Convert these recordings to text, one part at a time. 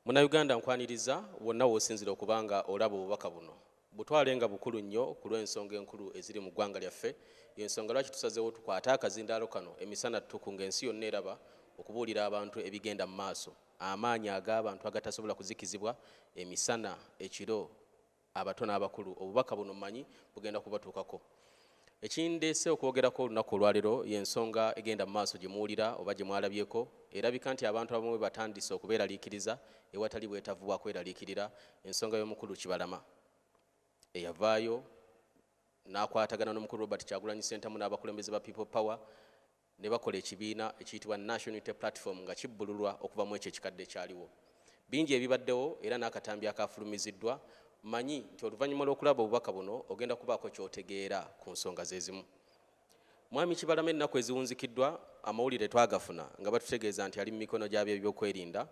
Munnayuganda nkwaniriza wonna w'osinzira okubanga olaba obubaka buno butwale nga bukulu nnyo ku lw'ensonga enkulu eziri mu ggwanga lyaffe. Y'ensonga lwaki tusazeewo tukwate akazindaalo kano emisana ttuku ng'ensi yonna eraba okubuulira abantu ebigenda mu maaso, amaanyi ag'abantu agatasobola kuzikizibwa emisana ekiro, abato n'abakulu. Obubaka buno mmanyi bugenda kubatuukako. Ekindeese okwogerako olunaku olwaleero y'ensonga egenda mu maaso gye muwulira oba gye mwalabyeko. Erabika nti abantu abamu batandise okubeeraliikiriza ewatali bwetaavu bwa kweraliikirira ensonga y'omukulu Kibalama eyavaayo n'akwatagana n'omukulu Robert Kyagulanyi Ssentamu n'abakulembeze ba People Power ne bakola ekibiina ekiyitibwa National Unity Platform nga kibbululwa okuva mu ekyo ekikadde ekyaliwo. Bingi ebibaddewo era n'akatambi akafulumiziddwa. Manyi nti oluvannyuma lw'okulaba obubaka buno ogenda kubaako ky'otegeera ku nsonga zezimu. Mwami Kibalama ennaku eziwunzikiddwa amawulire twagafuna nga batutegeeza nti ali mu mikono gy'abyo ebyokwerinda,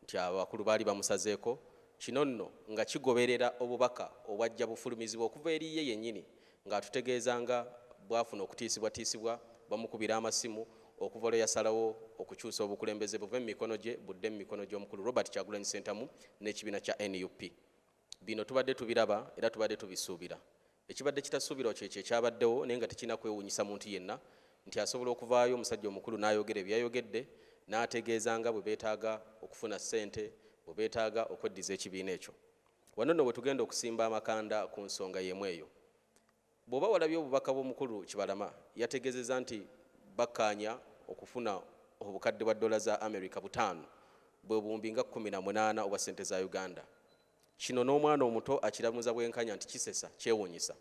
nti abakulu baali bamusazeeko. Kino nno nga kigoberera obubaka obwajja bufulumizibwa okuva eri ye yennyini ng'atutegeeza nga bwafuna okutiisibwatiisibwa, bamukubira amasimu okuva lwe yasalawo okukyusa obukulembeze buve mu mikono gye budde mu mikono gy'omukulu Robert Kyagulanyi Ssentamu n'ekibiina kya NUP. Bino tubadde tubiraba era tubadde tubisuubira. Ekibadde kitasuubirwa kyekyo ekyabaddewo naye nga tekirina kwewuunyisa muntu yenna nti asobola okuvaayo omusajja omukulu n'ayogera ebyayogedde n'ategeeza nga bwe beetaaga okufuna ssente, bwe beetaaga okweddiza ekibiina ekyo. Wano nno bwe tugenda okusimba amakanda ku nsonga y'emu eyo. Bw'oba walabye obubaka bw'omukulu Kibalama yategeezezza nti bakkaanya okufuna obukadde bwa dola za America 5 bwe buwumbi nga 18 obwa ssente za Uganda. Kino n'omwana omuto akiramuza bwenkanya nti kisesa kyewuunyisa.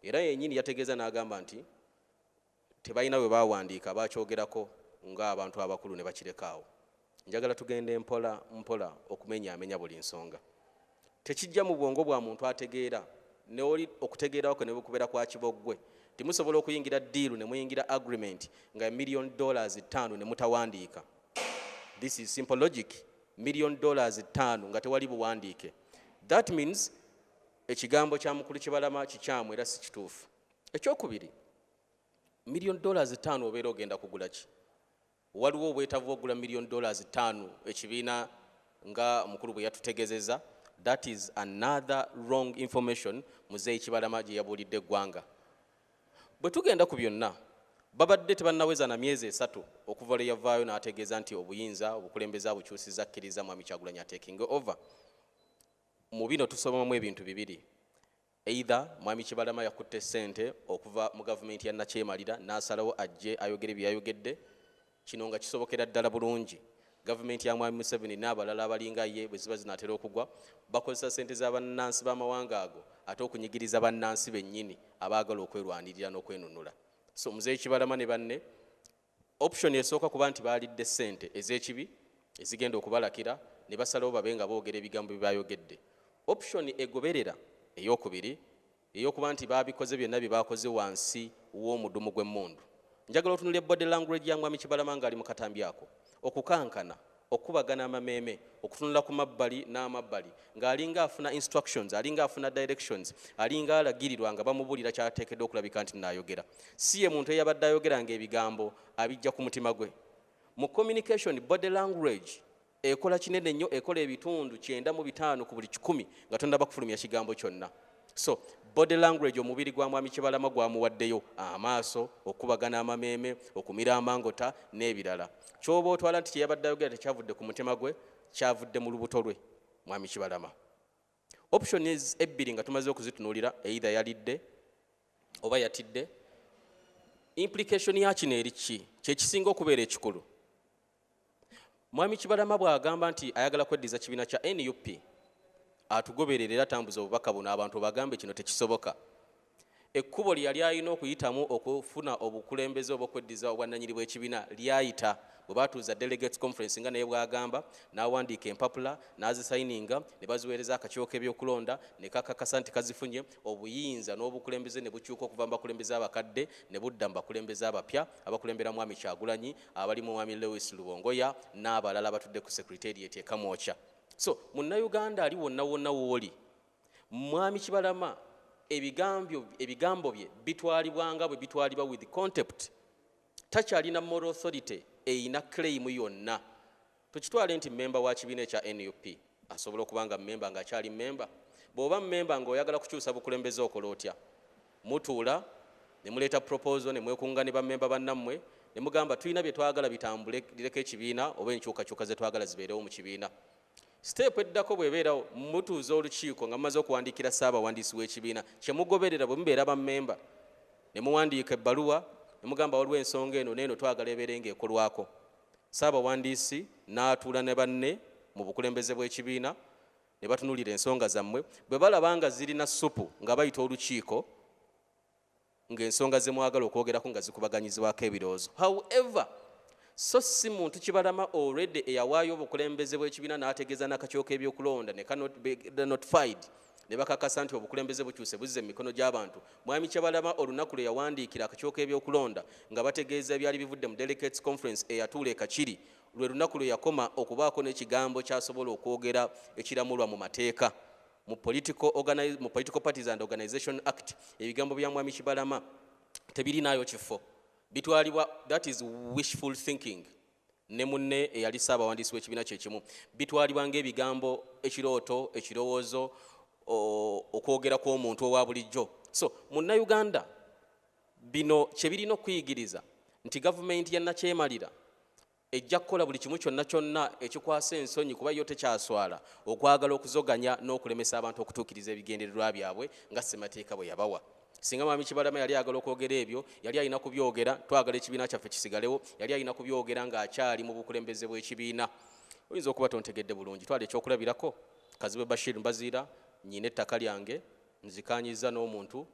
Era yennyini yategeeza n'agamba nti tebalina bwe baawandiika baakyogerako ng'abantu abakulu ne bakirekaawo. Njagala tugende mpola mpola okumenyaamenya buli nsonga. Tekijja mu bwongo bwa muntu ategeera ne oli okutegeerawo kwe ne bukubera kwa kiboggwe. Timusobola okuyingira ddiiru ne muyingira agreement nga $1 million 5 ne mutawandiika. This is simple logic. $1 million 5 nga tewali buwandiike. That means ekigambo kya mukulu Kibalama kikyamu era si kituufu. Ekyokubiri, $1 million 5 obeera ogenda kugula ki? Waliwo obwetaavu ogula $1 million 5 ekibiina nga omukulu bwe yatutegeezezza. That is another wrong information Muzeeyi Kibalama gye yabuulidde eggwanga. Bwe tugenda ku byonna babadde tebannaweza na myezi 3 okuva lwe yavaayo n'ategeeza nti obuyinza obukulembeze abukyusizza akkiriza Mwami Kyagulanyi taking over. Mu bino tusomamu ebintu bibiri. Either Mwami Kibalama yakutte ssente okuva mu gavumenti ya Nakyemalira n'asalawo ajje ayogere byayogedde. Kino nga kisobokera ddala bulungi. Gavumenti ya Mwami Museveni n'abalala abalinga ye bwe ziba zinaatera okugwa bakozesa ssente z'abannansi b'amawanga ago ate okunyigiriza bannansi bennyini abaagala okwerwanirira n'okwenunula. So Muzeeyi Kibalama ne banne option esooka kuba nti baalidde ssente ez'ekibi ezigenda okubalakira ne basalawo babe nga boogera ebigambo bye bayogedde. Option egoberera ey'okubiri ey'okuba nti baabikoze byonna bye baakoze wansi w'omudumu gw'emmundu. Njagala otunulya body language ya Mwami Kibalama ng'ali mu katambi ako, okukankana, okubagana amameeme, okutunula ku mabbali n'amabbali ng'alinga afuna instructions, alinga afuna directions, alinga alagirirwa nga bamubuulira ky'ateekeddwa okulabika nti n'ayogera. Si ye muntu eyabadde ayogeranga ebigambo abijja ku mutima gwe. Mu communication body language ekola kinene nnyo, ekola ebitundu 95 ku buli 100 nga tonnaba kufulumya kigambo kyonna. So body language omubiri gwa Mwami Kibalama gwamuwaddeyo amaaso, okubagana amameeme, okumira amangota n'ebirala. Ky'oba otwala nti kyeyabadde ayogera tekyavudde ku mutima gwe, kyavudde mu lubuto lwe Mwami Kibalama. Options ebbiri nga tumaze okuzitunuulira, either yalidde oba yatidde. Implication ya kino eri ki? Kye kisinga okubeera ekikulu. Mwami Kibalama bw'agamba nti ayagala kweddiza kibiina kya NUP, atugoberera era atambuza obubaka buno abantu bagambe kino tekisoboka. Ekkubo lye yali alina okuyitamu okufuna obukulembeze obw'okweddiza obwannannyini bw'ekibiina lyayita bwe baatuuza delegates conference nga naye bw'agamba n'awandiika empapula n'azisayininga ne baziweereza akakiiko k'ebyokulonda ne kakakasa nti kazifunye, obuyinza n'obukulembeze ne bukyuka okuva mu bakulembeze abakadde ne budda mu bakulembeze abapya abakulembera Mwami Kyagulanyi, abalimu Mwami Lewis Lubongoya n'abalala batudde ku secretariat e Kamwokya. So Munnayuganda ali wonna wonna w'oli, Mwami Kibalama ebigambo bye bitwalibwanga bwe bitwalibwa with contempt. Takyalina moral authority eyina claim yonna. tukitwale nti memba wa kibiina ekya NUP asobola okuba nga memba ng'akyali memba. Bw'oba memba ng'oyagala kukyusa bukulembeze okola otya? Mutuula ne muleeta proposal ne mwekunga ne bammemba bannammwe ne mugamba tulina bye twagala bitambule lireko ekibiina oba enkyukakyuka ze twagala zibeerewo mu kibiina. Step eddako bw'ebeerawo mutuuza olukiiko nga mumaze okuwandiikira Ssaabawandiisi w'ekibiina kye mugoberera bwe mubeera bammemba ne muwandiika ebbaluwa ne mugamba waliwo ensonga eno n'eno twagala ebeere ng'ekolwako. Ssaabawandiisi n'atuula ne banne mu bukulembeze bw'ekibiina ne batunuulira ensonga zammwe. Bwe balaba nga zirina ssupu nga bayita olukiiko ng'ensonga ze mwagala okwogerako nga zikubaganyizibwako ebirowoozo. However, so si muntu Kibalama already eyawaayo obukulembeze bw'ekibiina n'ategeeza n'akakiiko k'ebyokulonda ne notified ne bakakasa nti obukulembeze bukyuse buzze mu mikono gy'abantu. Mwami Kibalama olunaku lwe yawandiikira akakiiko k'ebyokulonda nga bategeeza ebyali bivudde mu Delegates Conference eyatuula e Kakiri, lwe lunaku lwe yakoma okubaako n'ekigambo ky'asobola okwogera ekiramulwa mu mateeka mu Political Parties and Organization Act. Ebigambo bya Mwami Kibalama tebirinayo kifo, bitwalibwa, that is wishful thinking. Ne munne eyali Ssaabawandiisi w'ekibiina kye kimu, bitwalibwa ng'ebigambo, ekirooto, ekirowoozo, okwogera kw'omuntu owa bulijjo. So munnayuganda bino kye birina okuyigiriza nti gavumenti ya Nakyemalira ejja kukola buli kimu kyonna kyonna ekikwasa ensonyi kuba yo tekyaswala okwagala okuzoganya n'okulemesa abantu okutuukiriza ebigendererwa byabwe nga ssemateeka bwe yabawa. Singa Mwami Kibalama yali ayagala okwogera ebyo, yali alina kubyogera, twagala ekibiina kyaffe kisigalewo, yali alina kubyogera ng'akyali mu bukulembeze bw'ekibiina. Oyinza okuba tontegedde bulungi. Twala ekyokulabirako, Kazibwe Bashir Mbaziira, nnyina ettaka lyange, nzikaanyizza n'omuntu,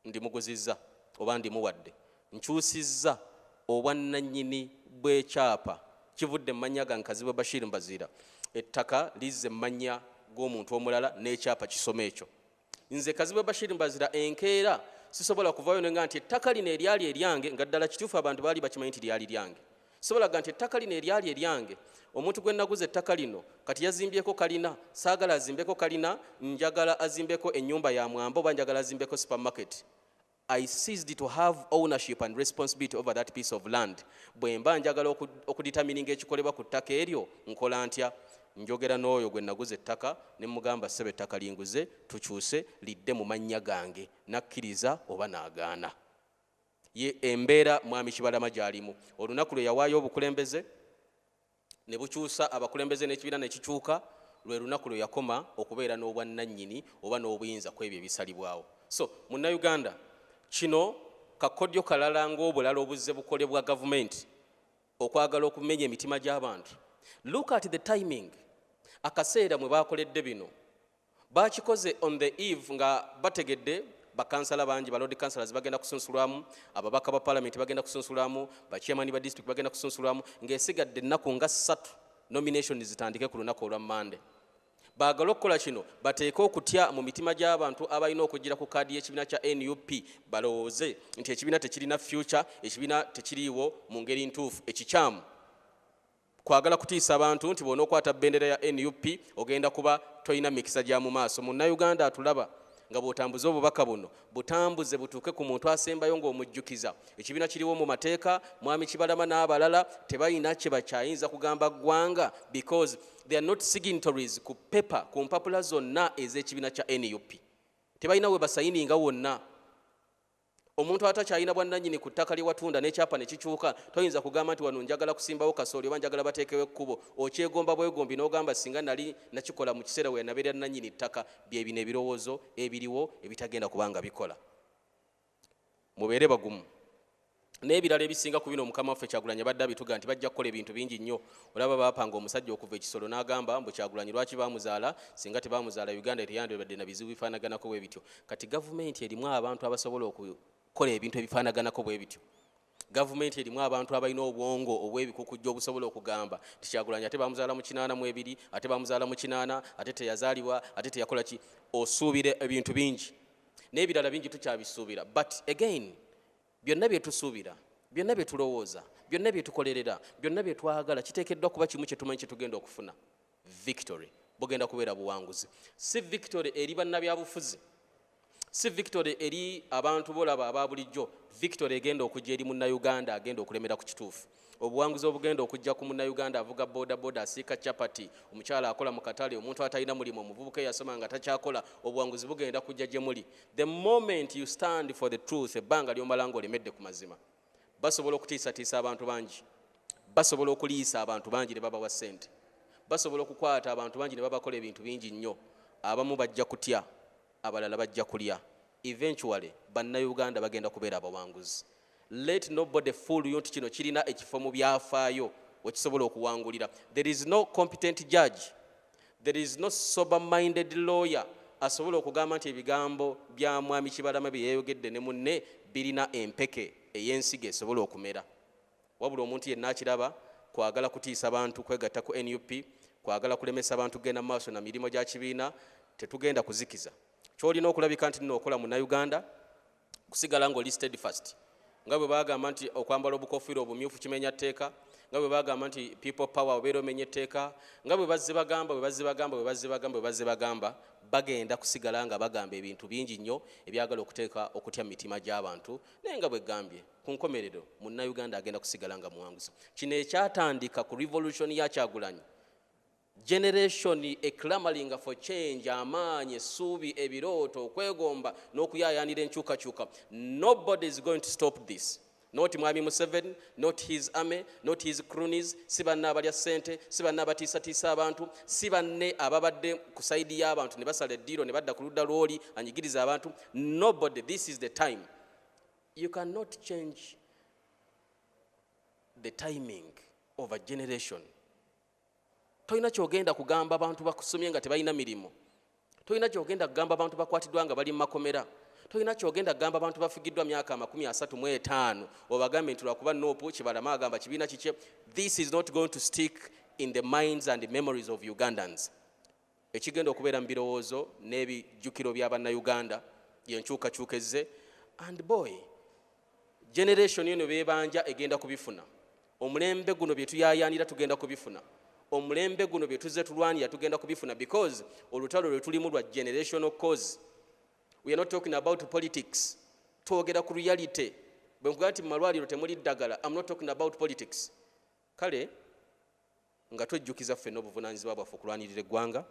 ndimuguzizza oba ndimuwadde, nkyusizza obwannannyini bw'ekyapa kivudde mu mannya gange Kazibwe Bashir Mbaziira, ettaka lizze mu mannya g'omuntu omulala n'ekyapa kisoma ekyo. Nze Kazibwe Bashir Mbaziira enkeera sisobola kuvaayo nenga nti ettaka lino eryali eryange, nga ddala kituufu abantu baali bakimanyi nti lyali lyange. Sobolaga nti ettaka lino eryali eryange, omuntu gwe naguza ettaka lino kati yazimbyeko kalina, saagala azimbeko kalina, njagala azimbeko ennyumba ya mwamba oba njagala azimbeko supermarket. I ceased to have ownership and responsibility over that piece of land. Bwe mba njagala okudetermininga ekikolebwa ku ttaka eryo, nkola ntya? Njogera n'oyo gwe naguza ettaka ne mugamba ssebe ettaka linguze, tukyuse lidde mu mannya gange, nakkiriza oba n'agaana. Ye embeera Mwami Kibalama gy'alimu. Olunaku lwe yawaayo obukulembeze ne bukyusa abakulembeze n'ekibiina ne kikyuka, lwe lunaku lwe yakoma okubeera n'obwannannyini oba n'obuyinza ku ebyo ebisalibwawo. So munnayuganda, kino kakodyo kalala ng'obulala obuzze bukolebwa gavumenti okwagala okumenya emitima gy'abantu. Look at the timing. Akaseera mwe baakoledde bino baakikoze on the eve nga bategedde bakansala bangi, balodi councillors bagenda kusunsulwamu, ababaka ba parliament bagenda kusunsulwamu, bachairman ba district bagenda kusunsulwamu, ng'esigadde ennaku nga 3 nominations zitandike ku lunaku olwa Monday. Baagala okukola kino bateeke okutya mu mitima gy'abantu abalina okugira ku kaadi y'ekibiina kya NUP, balowooze nti ekibiina tekirina future, ekibiina tekiriiwo mu ngeri ntuufu, ekikyamu. Kwagala kutiisa abantu nti bona okwata bendera ya NUP ogenda kuba toyina mikisa gya mu maaso. Munnayuganda atulaba nga bw'otambuza obubaka buno, butambuze butuuke ku muntu asembayo ng'omujjukiza. Ekibiina kiriwo mu mateeka, Mwami Kibalama n'abalala tebalina kye bakyayinza kugamba ggwanga because they are not signatories ku paper, ku mpapula zonna ez'ekibiina kya NUP. Tebalina we basayininga wonna. Omuntu atakyayina bwannannyini ku ttaka lye watunda n'ekyapa ne kikyuka, toyinza kugamba nti wano njagala kusimbawo kasooli oba njagala bateekewo ekkubo. Okyegomba bwegombi n'ogamba singa nali nakikola mu kiseera we nabeera nnannyini ttaka. Bye bino ebirowoozo ebiriwo ebitagenda kubanga bikola. Mubeere bagumu. N'ebirala ebisinga ku bino Mukama waffe Kyagulanyi abadde abituga nti bajja kukola ebintu bingi nnyo. Olaba baapanga omusajja okuva ekisolo n'agamba mbu Kyagulanyi lwaki baamuzaala, singa tebaamuzaala Uganda eriyandibadde na bizibu bifaanaganako bwe bityo. Kati gavumenti erimu abantu abasobola okukola ebintu ebifaanaganako bwe bityo. Gavumenti erimu abantu abalina obwongo obw'ebikukujja obusobola okugamba nti Kyagulanyi ate baamuzaala mu 82, ate baamuzaala mu 80, ate teyazaalibwa, ate teyakola ki. Osuubira ebintu bingi n'ebirala bingi tukyabisuubira. But again, byonna bye tusuubira, byonna bye tulowooza, byonna bye tukolerera, byonna bye twagala kiteekeddwa kuba kimu kye tumanyi kye tugenda okufuna. Victory. Bugenda kubeera buwanguzi. Si victory eri bannabyabufuzi, si victory eri abantu bolaba aba bulijjo. Victory egenda okujja eri munnayuganda agenda okulemera ku kituufu. obuwanguzi obugenda okujja ku munnayuganda avuga boda asiika chapati, omukyala akola mu katale, omuntu atalina mulimu, omuvubuka eyasoma nga takyakola, obuwanguzi bugenda kujja gye muli. The moment you stand for the truth, ebbanga ly'omala ng'olemedde ku mazima, basobola okutiisatiisa abantu bangi, basobola okuliisa abantu bangi ne babawa ssente, basobola okukwata abantu bangi ne babakola ebintu bingi nnyo. Abamu bajja kutya, abalala bajja kulya. Eventually bannayuganda bagenda kubeera abawanguzi. Let nobody fool you nti kino kirina ekifo mu byafaayo wekisobola okuwangulira. There is no competent judge, there is no sober-minded lawyer asobola okugamba nti ebigambo bya mwami Kibalama bye yeeyogedde ne munne birina empeke ey'ensigo esobola okumera. Wabula omuntu yenna akiraba kwagala kutiisa abantu kwegatta ku NUP, kwagala kulemesa abantu kugenda maaso na mirimu gya kibiina, tetugenda kuzikiza. Kyolina okulabika nti nno okola mu Uganda kusigala ng'oli steadfast. Nga bwe bagamba nti okwambala obukofiira obumyufu kimenya tteeka, nga bwe bagamba nti people power obeera omenya etteeka, nga bwe bazze bagamba bagenda kusigala nga bagamba ebintu bingi nnyo ebyagala okutya mitima gy'abantu. Naye nga bwe gambye ku nkomerero munnayuganda agenda kusigala nga muwanguzi. Kino ekyatandika ku revolution ya Kyagulanyi, generation clamoring for change, amaanyi, essuubi, ebirooto, okwegomba n'okuyaayaanira enkyukakyuka. Nobody is going to stop this. Not Mwami Museveni, not his army, not his cronies, si banna abalya ssente, si banna abatiisatiisa abantu, si banne ababadde ku sayidi y'abantu ne basala eddiiro ne badda ku ludda lw'oli anyigiriza abantu. Nobody, this is the time. You cannot change the timing of a generation. Toyina kyogenda kugamba abantu bakusomye nga tebalina mirimu. Toyina kyogenda kugamba abantu bakwatiddwa nga bali mu makomera. Toyina kyogenda kugamba abantu bafigiddwa myaka 35 obagambe nti lwakuba Nopu Kibalama agamba kibiina kikye. This is not going to stick in the minds and the memories of Ugandans. Ekigenda okubeera mu birowoozo n'ebijjukiro by'Abannayuganda y'enkyukakyuka ezze. And boy, generation eno beebanja egenda kubifuna. Omulembe guno bye tuyaayaanira tugenda kubifuna. Omulembe guno bye tuzze tulwanira tugenda kubifuna, because olutalo lwe tulimu lwa generational cause. We are not talking about politics. Twogera ku reality. Bwe nkugaa nti mu malwaliro temuli ddagala, I'm not talking about politics. Kale nga twejjukiza ffenna obuvunaanyizibwa bwaffe okulwanirira eggwanga.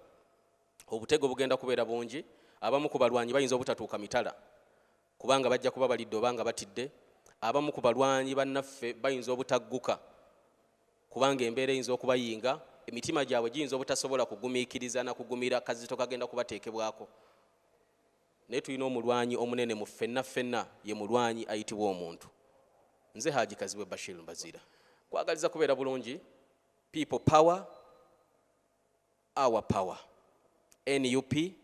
Obutego bugenda kubeera bungi. Abamu ku balwanyi bayinza obutatuuka mitala kubanga bajja kuba balidde obanga batidde. Abamu ku balwanyi bannaffe bayinza obutagguka kubanga embeera eyinza okubayinga, emitima gyabwe giyinza obutasobola kugumiikiriza na kugumira kazito kagenda kubateekebwako. Naye tulina omulwanyi omunene mu ffenna ye mulwanyi ayitibwa omuntu. Nze Haji Kazibwe Bashir Mbazira. Kwagaliza kubeera bulungi. People power, our power. NUP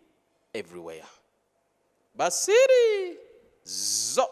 everywhere. Basiri zo.